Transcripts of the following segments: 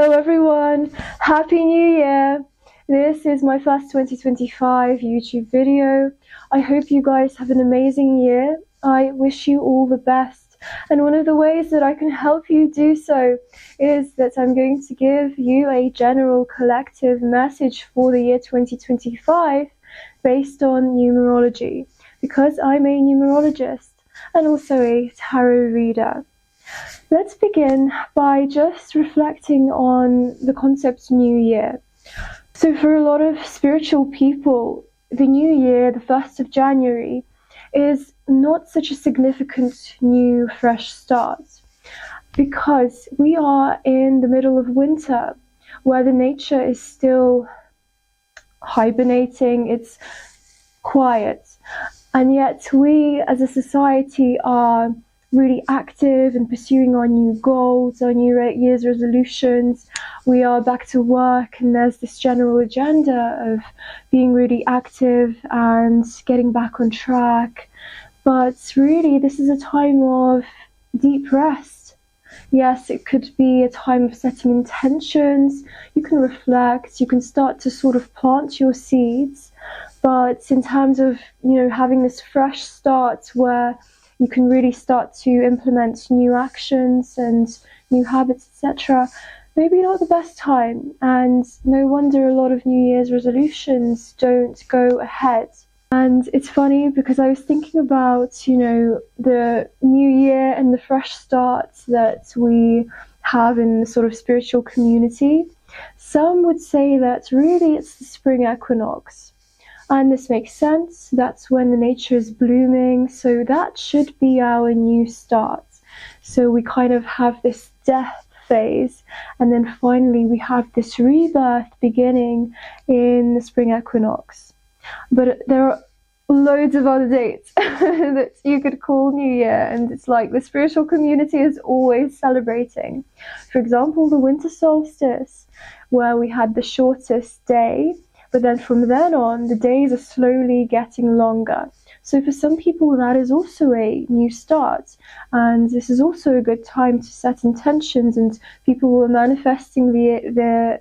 Hello everyone, Happy New Year! This is my first 2025 YouTube video. I hope you guys have an amazing year. I wish you all the best, and one of the ways that I can help you do so is that I'm going to give you a general collective message for the year 2025 based on numerology, because I'm a numerologist and also a tarot reader. Let's begin by just reflecting on the concept New Year. So for a lot of spiritual people, the New Year, the 1st of January, is not such a significant new fresh start, because we are in the middle of winter, where the nature is still hibernating, it's quiet, and yet we as a society are really active in pursuing our new goals, our new year's resolutions. We are back to work, and there's this general agenda of being really active and getting back on track. But really, this is a time of deep rest. Yes, it could be a time of setting intentions. You can reflect, you can start to sort of plant your seeds. But in terms of, having this fresh start where you can really start to implement new actions and new habits, etc. Maybe not the best time, and no wonder a lot of New Year's resolutions don't go ahead. And it's funny because I was thinking about, the new year and the fresh start that we have in the sort of spiritual community. Some would say that really it's the spring equinox. And this makes sense. That's when the nature is blooming. So that should be our new start. So we kind of have this death phase, and then finally we have this rebirth beginning in the spring equinox. But there are loads of other dates that you could call New Year, and it's like the spiritual community is always celebrating. For example, the winter solstice, where we had the shortest day. But then from then on, the days are slowly getting longer. So for some people, that is also a new start. And this is also a good time to set intentions, and people were manifesting the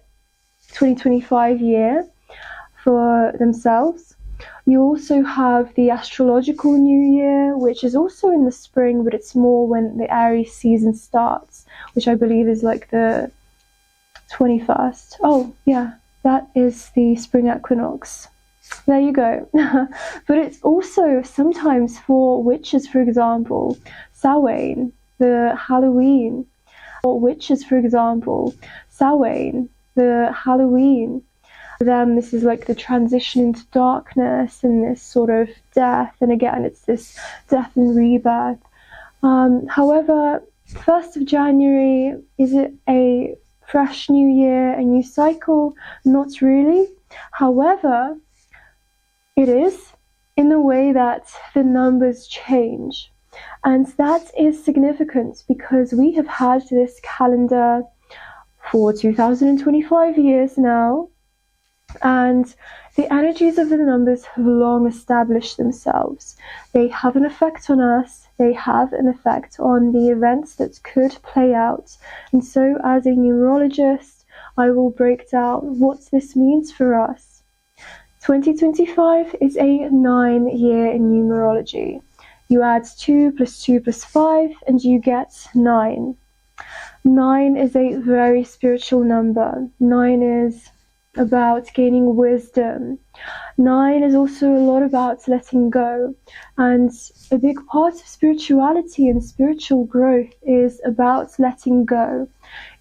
2025 year for themselves. You also have the astrological New Year, which is also in the spring, but it's more when the Aries season starts, which I believe is like the 21st. Oh, yeah. That is the spring equinox. There you go. But it's also sometimes for witches, for example, Samhain, the Halloween. For witches, for example, Samhain, the Halloween. For them, this is like the transition into darkness and this sort of death. And again, it's this death and rebirth. However, 1st of January, is it a fresh new year, a new cycle? Not really. However, it is in the way that the numbers change. And that is significant because we have had this calendar for 2025 years now, and the energies of the numbers have long established themselves. They have an effect on us. They have an effect on the events that could play out. And so as a numerologist, I will break down what this means for us. 2025 is a 9-year in numerology. You add 2 + 2 + 5 and you get 9. 9 is a very spiritual number. 9 is about gaining wisdom. 9 is also a lot about letting go, and a big part of spirituality and spiritual growth is about letting go.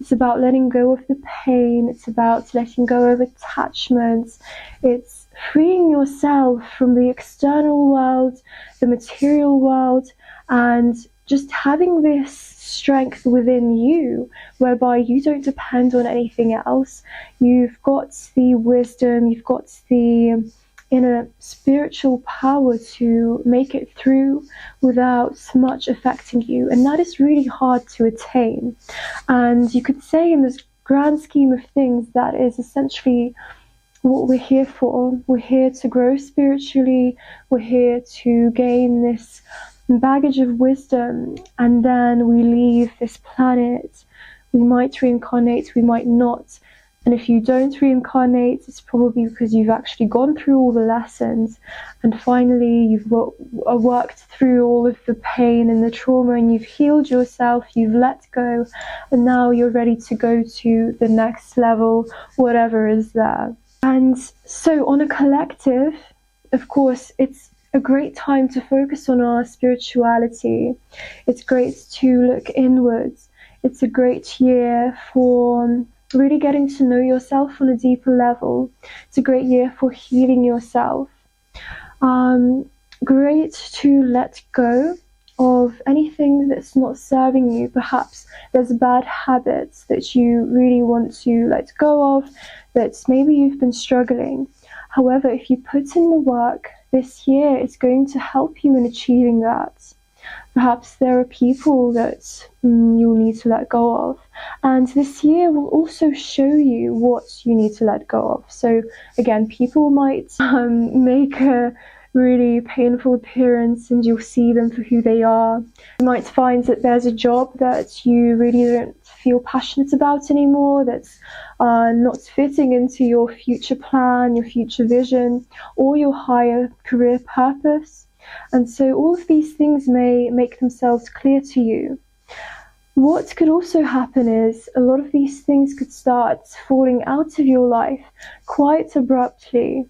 It's about letting go of the pain, it's about letting go of attachments, it's freeing yourself from the external world, the material world, and just having this strength within you, whereby you don't depend on anything else. You've got the wisdom, you've got the inner spiritual power to make it through without much affecting you. And that is really hard to attain. And you could say in this grand scheme of things, that is essentially what we're here for. We're here to grow spiritually. We're here to gain this baggage of wisdom, and then we leave this planet We might reincarnate, we might not. And if you don't reincarnate, it's probably because you've actually gone through all the lessons, and finally you've worked through all of the pain and the trauma, and you've healed yourself, you've let go, and now you're ready to go to the next level, whatever is there. And so on a collective, of course, it's a great time to focus on our spirituality. It's great to look inwards. It's a great year for really getting to know yourself on a deeper level. It's a great year for healing yourself. Great to let go of anything that's not serving you. Perhaps there's bad habits that you really want to let go of, that maybe you've been struggling. However, if you put in the work, this year is going to help you in achieving that. Perhaps there are people that you'll need to let go of. And this year will also show you what you need to let go of. So again, people might make a really painful appearance and you'll see them for who they are. You might find that there's a job that you really don't feel passionate about anymore, that's not fitting into your future plan, your future vision, or your higher career purpose. And so all of these things may make themselves clear to you. What could also happen is a lot of these things could start falling out of your life quite abruptly.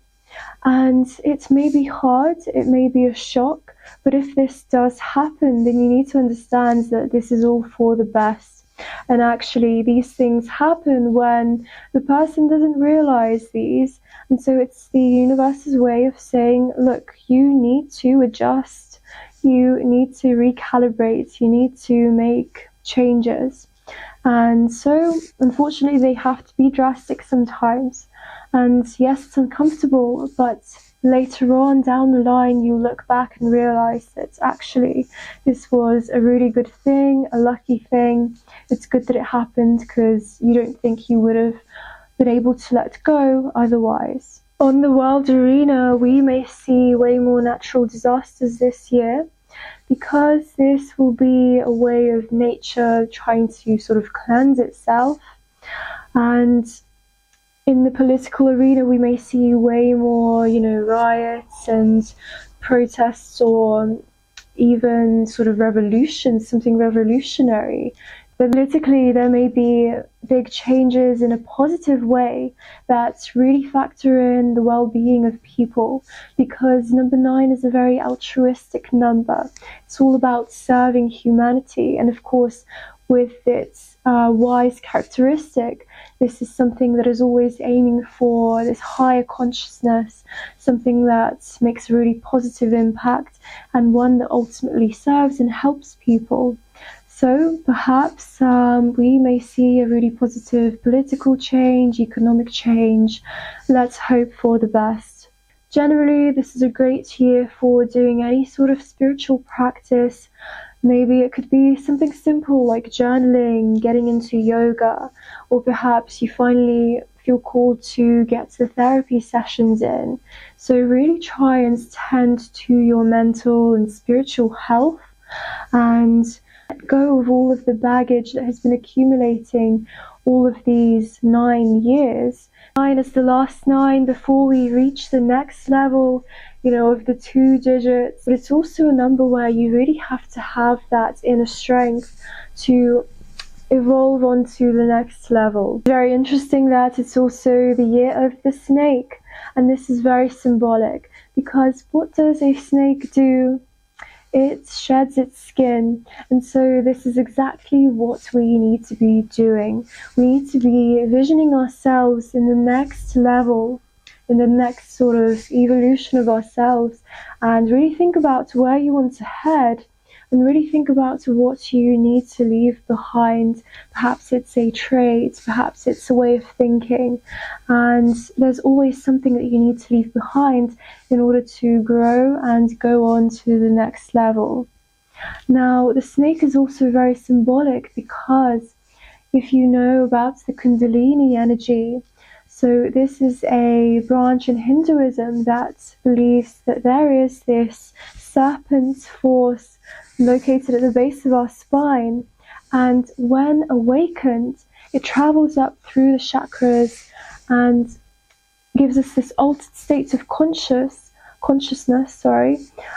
And it may be hard, it may be a shock, but if this does happen, then you need to understand that this is all for the best. And actually, these things happen when the person doesn't realize these. And so it's the universe's way of saying, look, you need to adjust, you need to recalibrate, you need to make changes. And so, unfortunately, they have to be drastic sometimes. And yes, it's uncomfortable, but later on down the line, you look back and realize that actually this was a really good thing, a lucky thing. It's good that it happened because you don't think you would have been able to let go otherwise. On the world arena, we may see way more natural disasters this year, because this will be a way of nature trying to sort of cleanse itself. And in the political arena, we may see way more, riots and protests, or even sort of revolutions, something revolutionary. But politically, there may be big changes in a positive way that really factor in the well-being of people, because number 9 is a very altruistic number. It's all about serving humanity, and of course, with its wise characteristic, this is something that is always aiming for this higher consciousness, something that makes a really positive impact, and one that ultimately serves and helps people. So perhaps we may see a really positive political change, economic change. Let's hope for the best. Generally, this is a great year for doing any sort of spiritual practice. Maybe it could be something simple like journaling, getting into yoga, or perhaps you finally feel called to get the therapy sessions in. So really try and tend to your mental and spiritual health, and let go of all of the baggage that has been accumulating all of these 9 years. 9 is the last 9 before we reach the next level, of the 2 digits. But it's also a number where you really have to have that inner strength to evolve onto the next level. Very interesting that it's also the year of the snake, and this is very symbolic, because what does a snake do? It sheds its skin, and so this is exactly what we need to be doing. We need to be visioning ourselves in the next level, in the next sort of evolution of ourselves, and really think about where you want to head, and really think about what you need to leave behind. Perhaps it's a trait, perhaps it's a way of thinking, and there's always something that you need to leave behind in order to grow and go on to the next level. Now, the snake is also very symbolic, because if you know about the Kundalini energy, so this is a branch in Hinduism that believes that there is this serpent force located at the base of our spine, And when awakened, it travels up through the chakras and gives us this altered state of consciousness.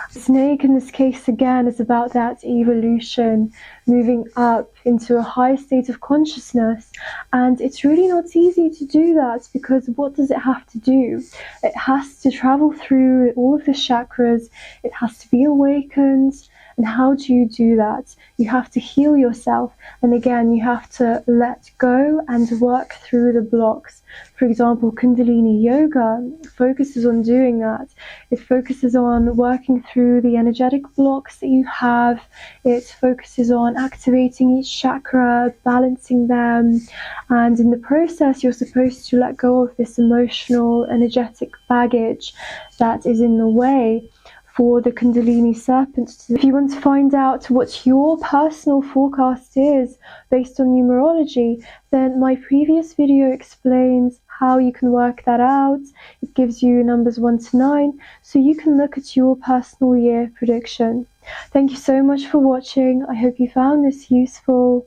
Snake in this case again is about that evolution, moving up into a higher state of consciousness. And it's really not easy to do that, because what does it have to do? It has to travel through all of the chakras, it has to be awakened. And how do you do that? You have to heal yourself, and again you have to let go and work through the blocks. For example, Kundalini Yoga focuses on doing that. It focuses on working through the energetic blocks that you have. It focuses on activating each chakra, balancing them, and in the process you're supposed to let go of this emotional, energetic baggage that is in the way for the Kundalini serpent. If you want to find out what your personal forecast is based on numerology, then my previous video explains how you can work that out. It gives you numbers 1 to 9, so you can look at your personal year prediction. Thank you so much for watching. I hope you found this useful,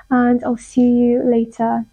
and I'll see you later.